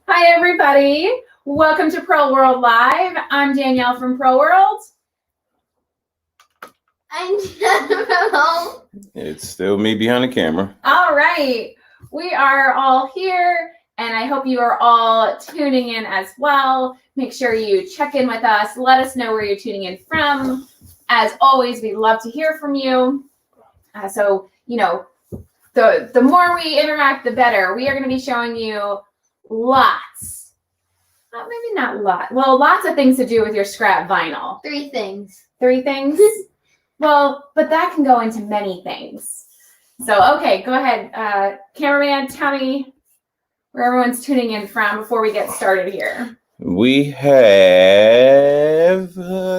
Hi, everybody. Welcome to Pearl World Live. I'm Danielle from Pearl World. I'm Jenna from home. It's still me behind the camera. All right. We are all here, and I hope you are all tuning in as well. Make sure you check in with us. Let us know where you're tuning in from. As always, we love to hear from you. So, the more we interact, the better. We are going to be showing you lots. Maybe not lots of things to do with your scrap vinyl. 3 things. 3 things? Well, but that can go into many things. So, okay, go ahead. Cameraman, tell me where everyone's tuning in from before we get started here. We have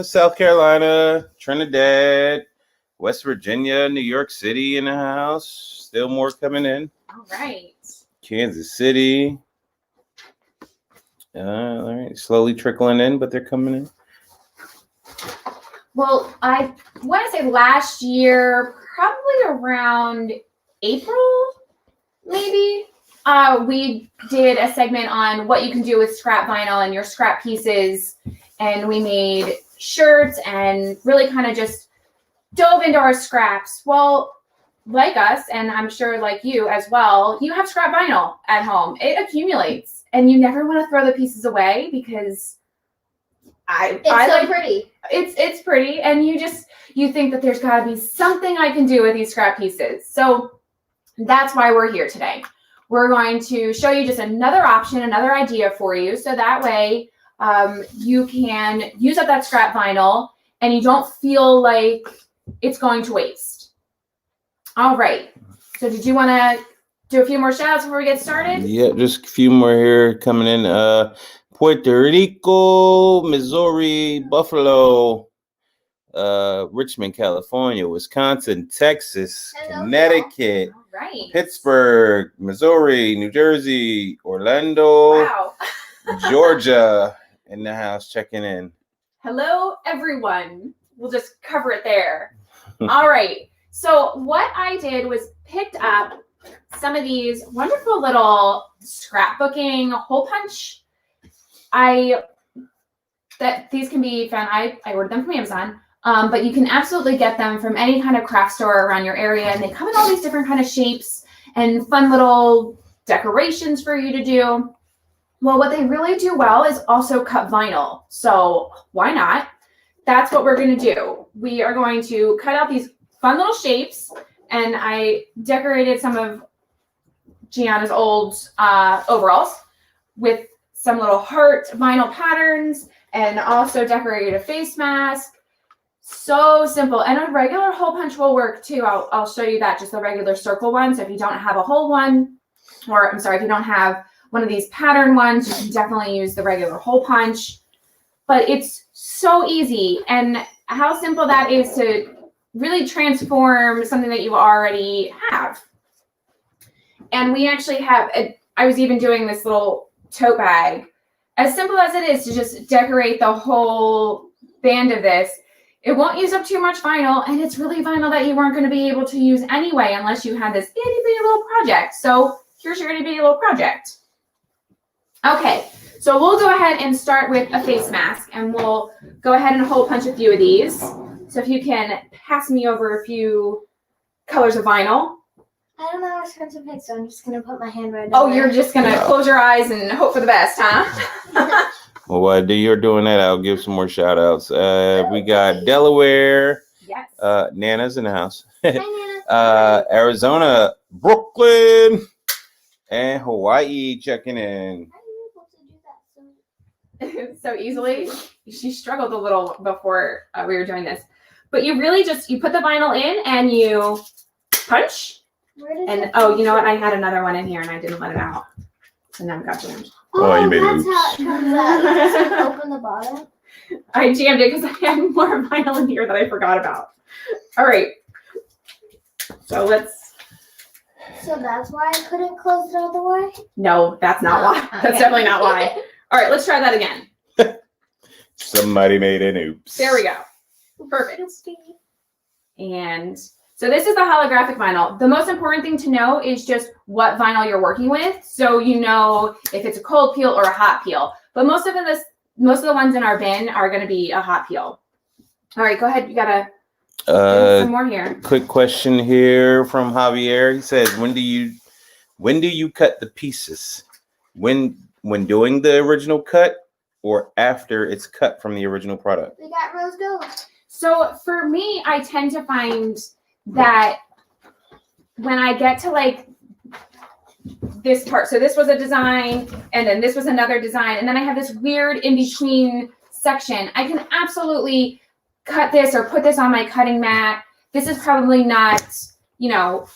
South Carolina, Trinidad, West Virginia, New York City in the house. Still more coming in. All right. Kansas City. All right, slowly trickling in, but they're coming in. Well, I want to say last year, probably around April, maybe, we did a segment on what you can do with scrap vinyl and your scrap pieces. And we made shirts and really kind of just dove into our scraps. Well, like us, and I'm sure like you as well, you have scrap vinyl at home. It accumulates, and you never want to throw the pieces away because It's so pretty. It's pretty, and you think that there's got to be something I can do with these scrap pieces. So that's why we're here today. We're going to show you just another option, another idea for you, so that way you can use up that scrap vinyl and you don't feel like it's going to waste. All right. So did you want to do a few more shout outs before we get started? Yeah, just a few more here coming in. Puerto Rico, Missouri, Buffalo, Richmond, California, Wisconsin, Texas, Hello, Connecticut, All right. Pittsburgh, Missouri, New Jersey, Orlando, Wow. Georgia in the house checking in. Hello, everyone. We'll just cover it there. All right. So what I did was picked up some of these wonderful little scrapbooking hole punch. These can be found. I ordered them from Amazon, but you can absolutely get them from any kind of craft store around your area, and they come in all these different kind of shapes and fun little decorations for you to do. Well, what they really do well is also cut vinyl. So why not? That's what we're going to do. We are going to cut out these fun little shapes, and I decorated some of Gianna's old overalls with some little heart vinyl patterns, and also decorated a face mask. So simple. And a regular hole punch will work too. I'll show you that, just a regular circle one. So if you don't have a hole one, or I'm sorry, if you don't have one of these pattern ones, you can definitely use the regular hole punch. But it's so easy, and how simple that is to really transform something that you already have. And we actually have, I was even doing this little tote bag. As simple as it is to just decorate the whole band of this, it won't use up too much vinyl, and it's really vinyl that you weren't going to be able to use anyway unless you had this itty bitty little project. So here's your itty bitty little project. Okay, so we'll go ahead and start with a face mask, and we'll go ahead and hole punch a few of these. So if you can pass me over a few colors of vinyl. I don't know which one to pick, so I'm just going to put my hand right Oh, over. you're just going to close your eyes and hope for the best, huh? Well, while you're doing that, I'll give some more shout outs. We got Delaware. Yes. Nana's in the house. Hi, Nana. Arizona, Brooklyn, and Hawaii checking in. How are you able to do that so So easily. She struggled a little before we were doing this. But you really you put the vinyl in and you punch. Where did And it oh, come you know what? from? I had another one in here and I didn't let it out. So now it got jammed. Oh, you made that's oops. how it comes out. You just open the bottom. I jammed it because I had more vinyl in here that I forgot about. All right. So let's. So that's why I couldn't close it all the way? No, that's not why. That's Okay. definitely not why. All right, let's try that again. Somebody made an oops. There we go. Perfect. Oopsie. And So this is the holographic vinyl. The most important thing to know is just what vinyl you're working with, so you know if it's a cold peel or a hot peel. But most of the ones in our bin are going to be a hot peel. All right, go ahead. You gotta do some more here. Quick question here from Javier. He says, when do you cut the pieces? When doing the original cut or after it's cut from the original product? We got rose gold. So for me, I tend to find that when I get to like this part, so this was a design and then this was another design, and then I have this weird in between section, I can absolutely cut this or put this on my cutting mat. This is probably not, you know,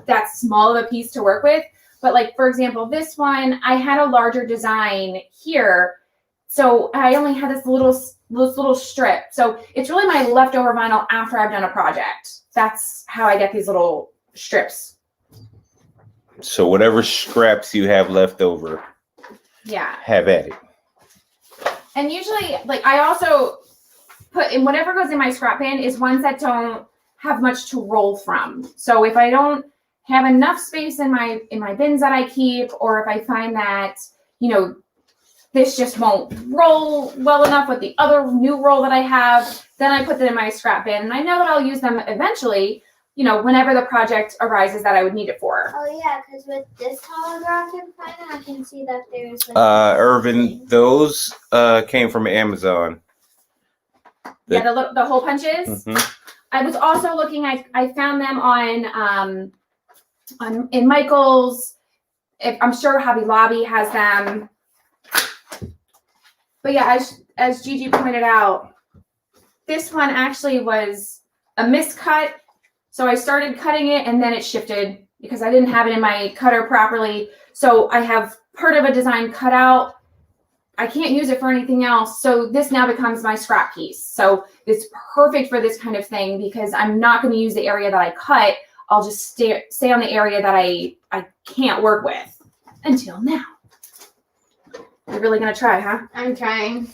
that small of a piece to work with. But like, for example, this one, I had a larger design here. So I only had this little strip. So it's really my leftover vinyl after I've done a project. That's how I get these little strips. So whatever scraps you have left over, yeah, have at it. And usually, like, I also put in whatever goes in my scrap bin is ones that don't have much to roll from. So if I don't have enough space in my bins that I keep, or if I find that, you know, this just won't roll well enough with the other new roll that I have, then I put them in my scrap bin. And I know that I'll use them eventually, you know, whenever the project arises that I would need it for. Oh yeah, because with this holographic vinyl, I can see that there's like Irvin, those came from Amazon. Yeah, the hole punches. Mm-hmm. I was also looking. I found them in Michael's. I'm sure Hobby Lobby has them. But yeah, as Gigi pointed out, this one actually was a miscut. So I started cutting it and then it shifted because I didn't have it in my cutter properly. So I have part of a design cut out. I can't use it for anything else. So this now becomes my scrap piece. So it's perfect for this kind of thing because I'm not going to use the area that I cut. I'll just stay on the area that I can't work with until now. You're really going to try, huh? I'm trying.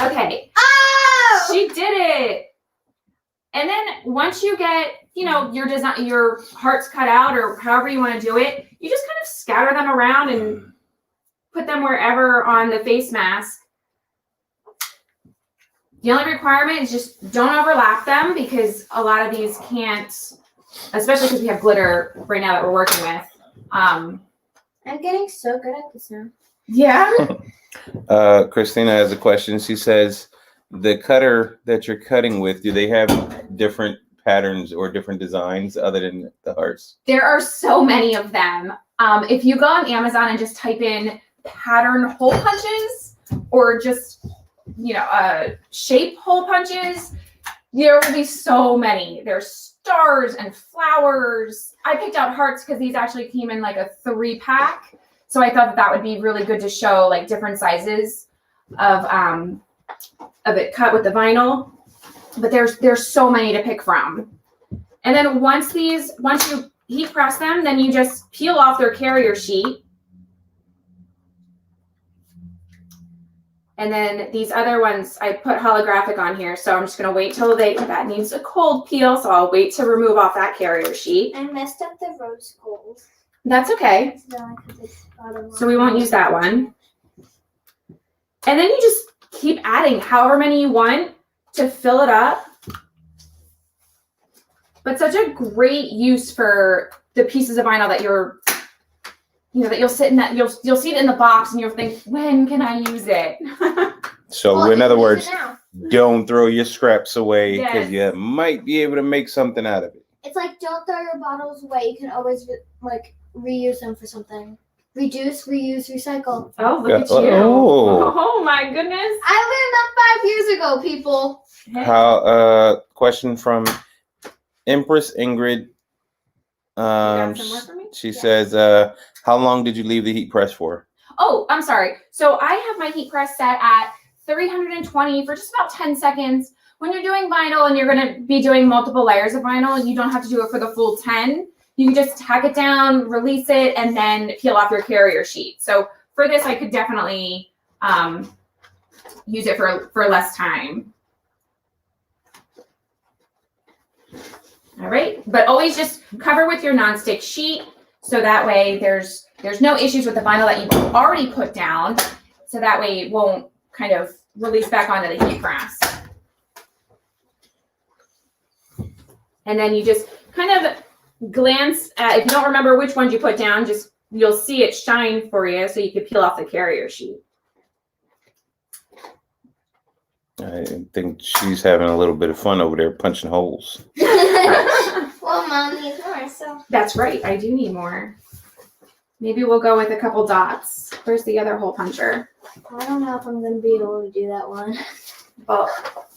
Okay. Oh! She did it. And then once you get, you know, your hearts cut out or however you want to do it, you just kind of scatter them around and put them wherever on the face mask. The only requirement is just don't overlap them because a lot of these can't, especially because we have glitter right now that we're working with. I'm getting so good at this now. Yeah. Christina has a question. She says, the cutter that you're cutting with, do they have different patterns or different designs other than the hearts? There are so many of them. If you go on Amazon and just type in pattern hole punches or just, you know, shape hole punches, there will be so many. There's stars and flowers. I picked out hearts because these actually came in like a 3-pack. So I thought that would be really good to show like different sizes of it cut with the vinyl. But there's so many to pick from. And then once you heat press them, then you just peel off their carrier sheet. And then these other ones, I put holographic on here, so I'm just going to wait till that needs a cold peel, so I'll wait to remove off that carrier sheet. I messed up the rose gold. That's okay. So we won't use that one. And then you just keep adding however many you want to fill it up. But such a great use for the pieces of vinyl that you're, you know, that you'll sit in that, you'll see it in the box and you'll think, when can I use it? So Well, in other words, now. don't throw your scraps away because Yes. you might be able to make something out of it. It's like don't throw your bottles away. You can always like reuse them for something. Reduce, reuse, recycle. Oh, look at you. Oh. Oh my goodness. I learned that 5 years ago, people. How question from Empress Ingrid. You got some more for me? She Yeah. says, how long did you leave the heat press for? Oh, I'm sorry. So I have my heat press set at 320 for just about 10 seconds. When you're doing vinyl and you're going to be doing multiple layers of vinyl, you don't have to do it for the full 10. You can just tack it down, release it, and then peel off your carrier sheet. So for this, I could definitely use it for less time. All right, but always just cover with your nonstick sheet so that way there's no issues with the vinyl that you've already put down. So that way it won't kind of release back onto the heat press. And then you just kind of glance at, if you don't remember which ones you put down, just you'll see it shine for you so you can peel off the carrier sheet. I think she's having a little bit of fun over there punching holes. Well, Mom needs more, so. That's right, I do need more. Maybe we'll go with a couple dots. Where's the other hole puncher? I don't know if I'm going to be able to do that one. Well,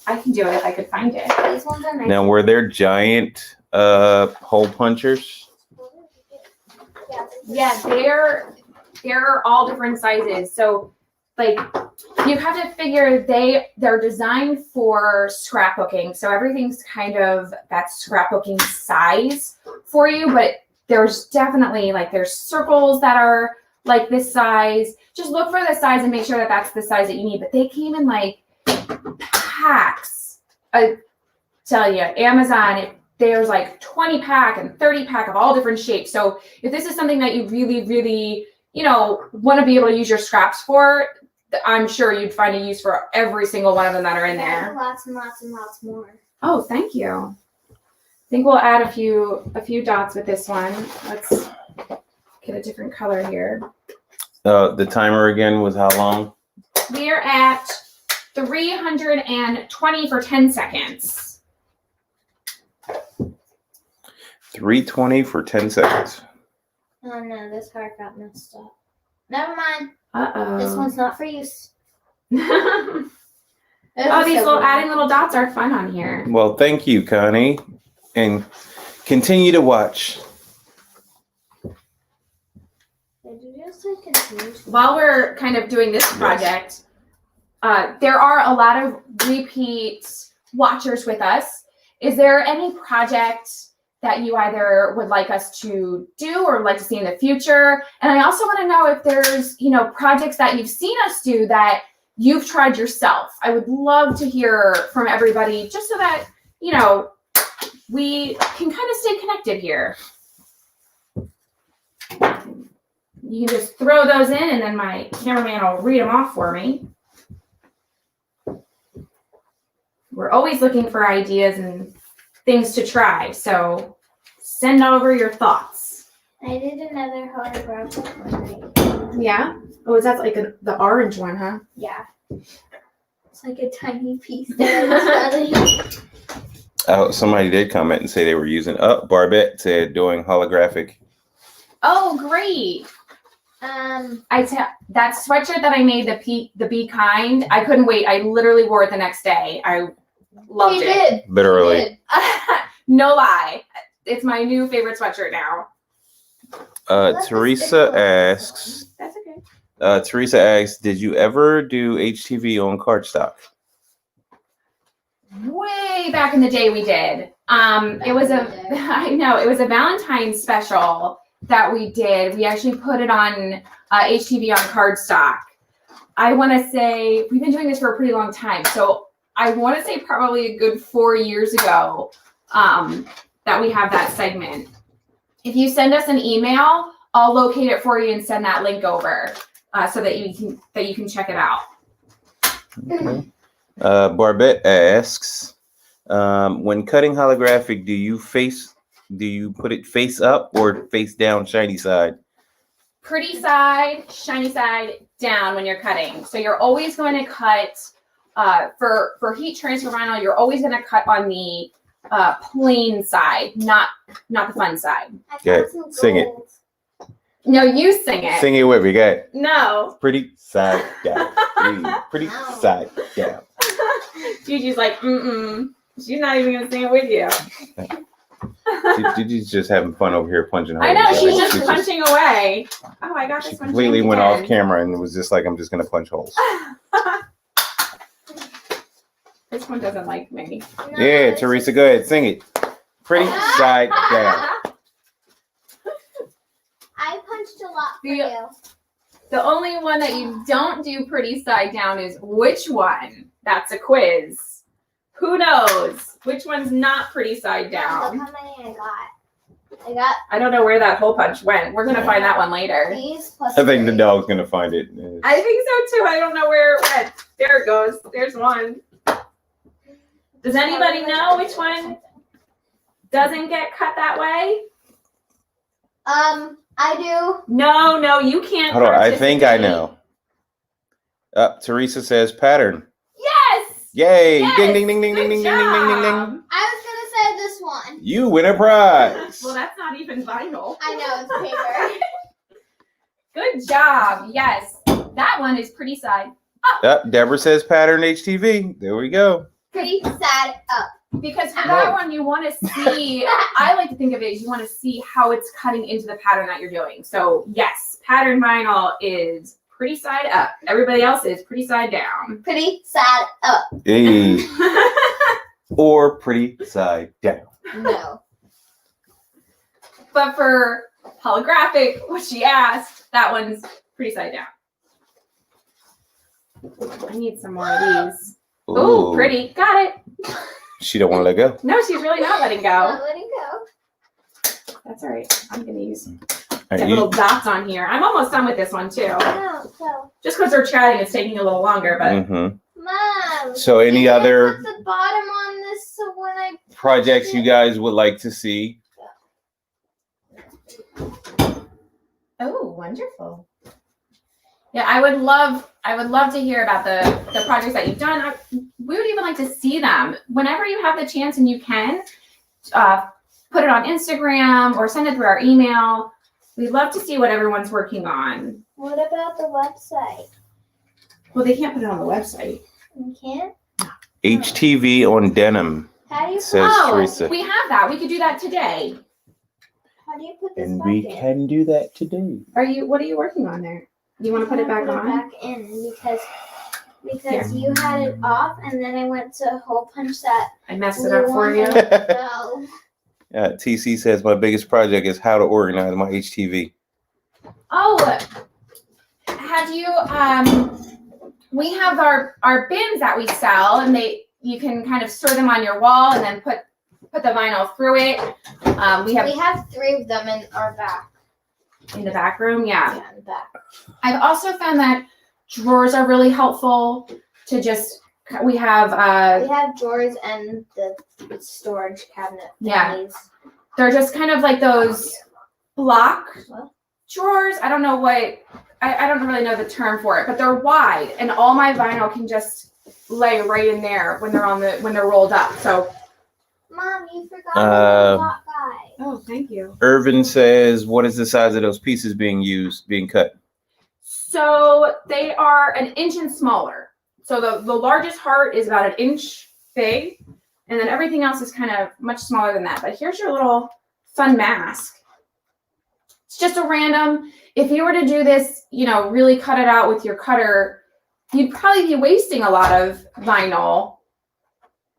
I can do it if I could find it. These ones are nice. Now, were there giant hole punchers? Yeah, they're all different sizes. So like you have to figure they're designed for scrapbooking. So everything's kind of that scrapbooking size for you, but there's definitely like there's circles that are like this size. Just look for the size and make sure that that's the size that you need. But they came in like packs. I tell you, Amazon, there's like 20 pack and 30 pack of all different shapes. So if this is something that you really, really, want to be able to use your scraps for, I'm sure you'd find a use for every single one of them that are in there. Lots and lots and lots more. Oh, thank you. I think we'll add a few dots with this one. Let's get a different color here. The timer again was how long? We're at 320 for 10 seconds. 320 for 10 seconds. Oh no, this heart got messed up. Never mind. Uh-oh. This one's not for use. Oh, these little adding little dots are fun on here. Well, thank you, Connie. And continue to watch. Did you just say continue? While we're kind of doing this project, there are a lot of repeat watchers with us. Is there any project that you either would like us to do or like to see in the future? And I also want to know if there's, projects that you've seen us do that you've tried yourself. I would love to hear from everybody just so that, we can kind of stay connected here. You can just throw those in and then my cameraman will read them off for me. We're always looking for ideas and things to try, so send over your thoughts. I did another holographic one right. Yeah? Oh, is that like the orange one, huh? Yeah. It's like a tiny piece that Somebody did comment and say they were using. Barbette said doing holographic. Oh, great. That sweatshirt that I made, the Be Kind, I couldn't wait. I literally wore it the next day. I loved it. Literally. No lie. It's my new favorite sweatshirt now. Teresa asks. That's okay. Teresa asks, did you ever do HTV on cardstock? Way back in the day we did. It was it was a Valentine's special that we did. We actually put it on HTV on cardstock. I want to say we've been doing this for a pretty long time. So I want to say probably a good 4 years ago that we have that segment. If you send us an email, I'll locate it for you and send that link over so that you can check it out. Okay. Barbette asks, when cutting holographic, do you put it face up or face down, shiny side? Pretty side, shiny side down when you're cutting. So you're always going to cut for heat transfer vinyl. You're always going to cut on the plain side, not the fun side. Okay, sing it. No, you sing it. Sing it with me, go. No. Pretty side down. Pretty side down. Gigi's like, she's not even gonna sing it with you. Gigi's just having fun over here punching holes. I know, she's just punching away. Oh, I got this one. She completely went off camera and was just like, I'm just gonna punch holes. This one doesn't like me. No, Yeah, Teresa, go ahead, sing it. Pretty side down. I punched a lot for you. The only one that you don't do pretty side down is which one? That's a quiz. Who knows? Which one's not pretty side Look down? how many I got. I got I don't know where that hole punch went. We're gonna find that one later. these plus I think the 3. dog's gonna find it. I think so too. I don't know where it went. There it goes. There's one. Does anybody know which one doesn't get cut that way? I do. No, you can't. Hold on, I think I participate. know. Teresa says pattern. Yes. Yay! Yes! Ding ding ding ding Good ding ding ding ding ding ding job. ding. I was gonna say this one. You win a prize. Well, that's not even vinyl. I know it's paper. Good job. Yes, that one is pretty side. Deborah says pattern HTV. There we go. Pretty sad up. Because for that one, you want to see, I like to think of it as you want to see how it's cutting into the pattern that you're doing. So yes, pattern vinyl is pretty side up. Everybody else is pretty side down. Pretty sad up. Hey. Or pretty side down. No. But for holographic, what she asked, that one's pretty side down. I need some more of these. Ooh, pretty. Got it. She don't want to let go. No, she's really not letting go. Not letting go. That's all right. I'm going to use All the right, little dots on here. I'm almost done with this one too. No, so. Just because we're chatting, it's taking a little longer, but Mom. So any you other put the bottom on this so when I projects you guys would like to see? oh, wonderful. Yeah, I would love to hear about the projects that you've done. We would even like to see them whenever you have the chance and you can. Put it on Instagram or send it through our email. We'd love to see what everyone's working on. What about the website? Well, they can't put it on the website. You can't? HTV on denim, How do you says Oh, Teresa. we have that. We could do that today. how do you put this And back we in? can do that today. What are you working on there? You want to put it back on? Back in because Here. you had it off and then I went to hole punch that. I messed it up for you. No. TC says my biggest project is how to organize my HTV. Oh, have you, we have our bins that we sell and you can kind of store them on your wall and then put the vinyl through it. We have 3 of them in our back. in the back room. Yeah. Yeah, in the back. I've also found that drawers are really helpful to we have, We have drawers and the storage cabinet. Yeah. thingies. they're just kind of like those block What? drawers. I don't know what, I don't really know the term for it, but they're wide and all my vinyl can just lay right in there when they're rolled up. So, Mom, you forgot the hot guy. oh, thank you. Irvin says, what is the size of those pieces being cut? So they are an inch and smaller. So the largest heart is about an inch big, and then everything else is kind of much smaller than that. But here's your little fun mask. It's just a random, if you were to do this, really cut it out with your cutter, you'd probably be wasting a lot of vinyl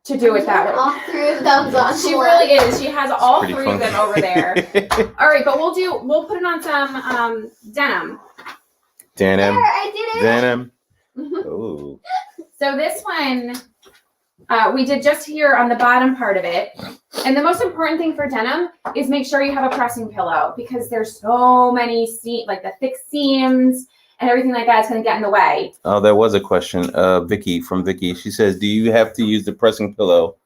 to do it that way. All 3 of those on. She really is. She has all Pretty 3 of them funky. over there. All right, but we'll put it on some denim. Denim. There, I did it. Denim. Oh. So this one, we did just here on the bottom part of it. And the most important thing for denim is make sure you have a pressing pillow because there's so many like the thick seams and everything like that is going to get in the way. Oh, there was a question. Vicky. She says, do you have to use the pressing pillow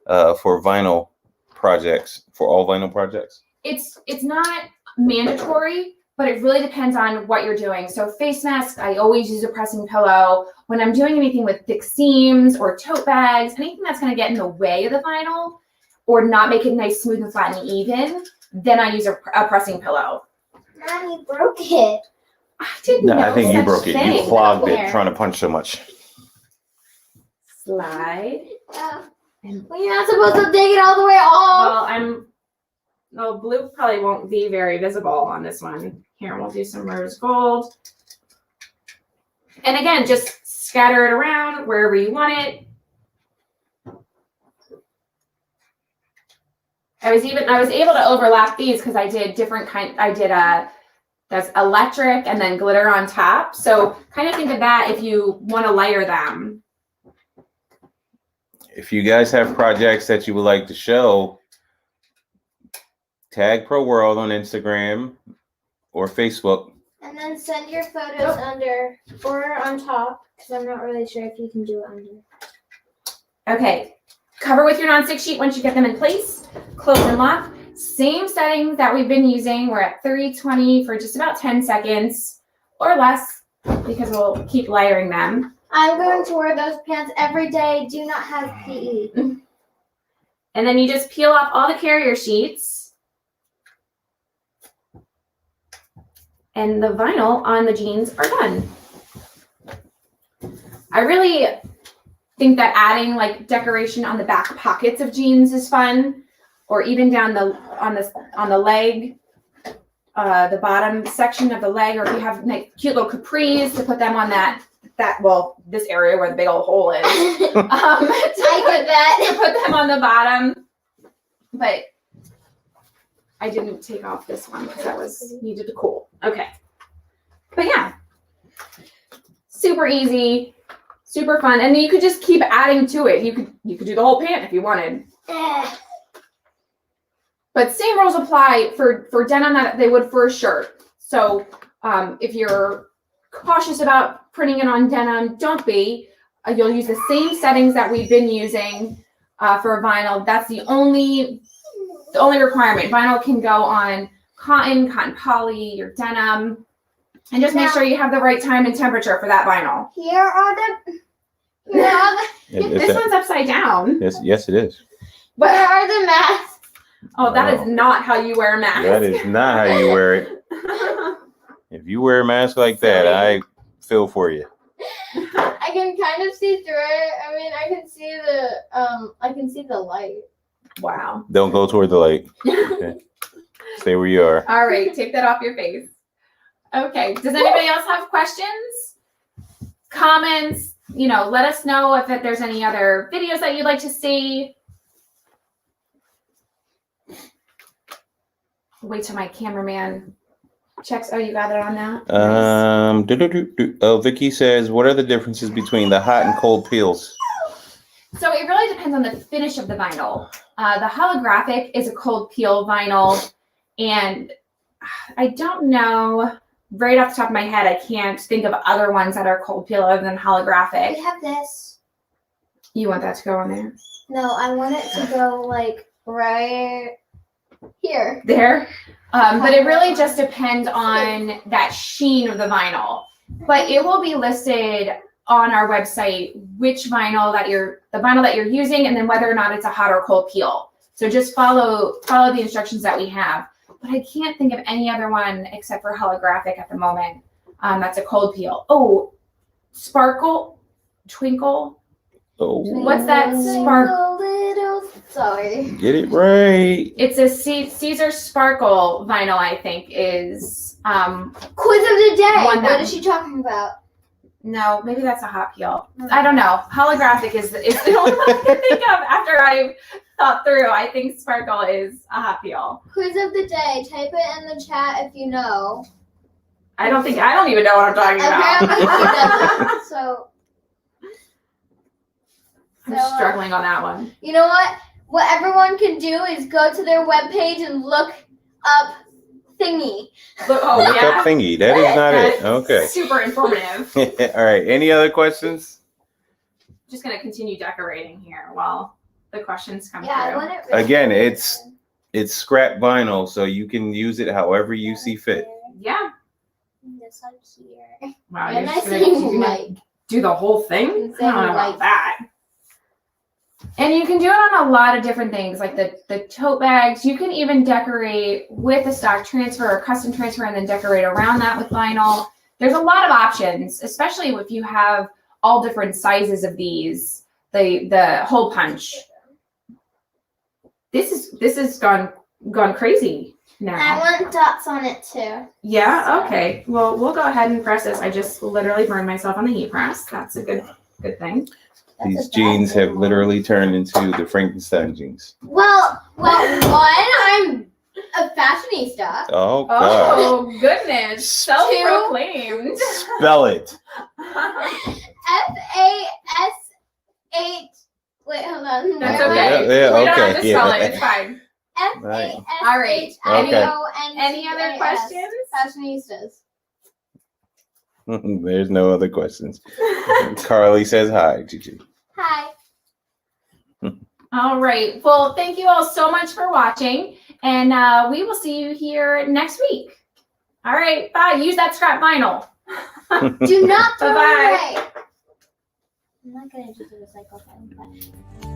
for vinyl projects, for all vinyl projects? It's not mandatory, but it really depends on what you're doing. So face masks, I always use a pressing pillow. When I'm doing anything with thick seams or tote bags, anything that's going to get in the way of the vinyl or not make it nice, smooth, and flat and even, then I use a pressing pillow. Mom, you broke it. I didn't No, know I think you such broke it. thing. You clogged There. it trying to punch so much. Slide. Well, you're not supposed to dig it all the way off. Well, blue probably won't be very visible on this one. Here, we'll do some rose gold. And again, just scatter it around wherever you want it. I was able to overlap these because I did there's electric and then glitter on top. So kind of think of that if you want to layer them. If you guys have projects that you would like to show, tag Pro World on Instagram or Facebook. And then send your photos under or on top, because I'm not really sure if you can do it under. Okay, cover with your nonstick sheet once you get them in place. Close and lock. Same settings that we've been using. We're at 320 for just about 10 seconds or less because we'll keep layering them. I'm going to wear those pants every day. Do not have PE. And then you just peel off all the carrier sheets. And the vinyl on the jeans are done. I really think that adding like decoration on the back pockets of jeans is fun, or even down on the leg, the bottom section of the leg, or if you have like cute little capris to put them on this area where the big old hole is. I get that. To put them on the bottom, but I didn't take off this one because that was needed to cool. Okay, but yeah, super easy, super fun, and you could just keep adding to it. You could do the whole pant if you wanted. But same rules apply for denim that they would for a shirt. So if you're cautious about printing it on denim, don't be. You'll use the same settings that we've been using for vinyl. That's the only requirement. Vinyl can go on cotton poly, your denim, and just make sure you have the right time and temperature for that vinyl. Here are the. This one's upside down. Yes, it is. Where are the masks? Oh, that is not how you wear a mask. That is not how you wear it. If you wear a mask like that, I feel for you. I can kind of see through it. I mean, I can see the light. Wow. Don't go toward the light. Okay. Stay where you are. All right, take that off your face. Okay, does anybody else have questions? Comments? Let us know if there's any other videos that you'd like to see. Wait till my cameraman checks. Oh, you got it on now? Oh, Vicky says, what are the differences between the hot and cold peels? So it really depends on the finish of the vinyl. The holographic is a cold peel vinyl, and I don't know right off the top of my head. I can't think of other ones that are cold peel other than holographic. We have this. You want that to go on there? No, I want it to go like right here. There. But it really just depends on that sheen of the vinyl. But it will be listed on our website which vinyl the vinyl that you're using, and then whether or not it's a hot or cold peel. So just follow the instructions that we have. But I can't think of any other one except for holographic at the moment. That's a cold peel. Oh, sparkle, twinkle. Oh. What's that sparkle? Sorry. Get it right. It's a Caesar Sparkle vinyl, I think, is Quiz of the day. What is she talking about? No, maybe that's a hot peel. I don't know. Holographic is the only one I can think of after I've thought through. I think Sparkle is a hot peel. Quiz of the day. Type it in the chat if you know. I don't even know what I'm talking about. So I'm struggling on that one. You know what? What everyone can do is go to their webpage and look up thingy. Look up thingy. That is not it. Okay. Super informative. All right. Any other questions? Just going to continue decorating here while the questions come through. Really Again, it's scrap vinyl, so you can use it however you see fit. Yeah. This one here. Wow. And You're I just going like to do the whole thing? I don't know about like that. And you can do it on a lot of different things, like the tote bags. You can even decorate with a stock transfer or custom transfer and then decorate around that with vinyl. There's a lot of options, especially if you have all different sizes of these, the hole punch. This is gone crazy now. I want dots on it too. Yeah, okay. Well, we'll go ahead and press this. I just literally burned myself on the heat press. That's a good thing. These jeans have literally turned into the Frankenstein jeans. Well, one, I'm a fashionista. Oh, God. Oh, goodness. Self-proclaimed. Spell it. F-A-S-H. Wait, Wait, hold on. That's Never okay. mind. Yeah, We don't have okay, to spell yeah. it. It's fine. Right. All right. Any other FASHIONistas. questions? Fashionistas. There's no other questions. Carly says hi, Gigi. Hi. All right. Well, thank you all so much for watching, and we will see you here next week. All right. Bye. Use that scrap vinyl. Do not throw it Bye-bye. away. I'm not gonna do the recycle thing, but.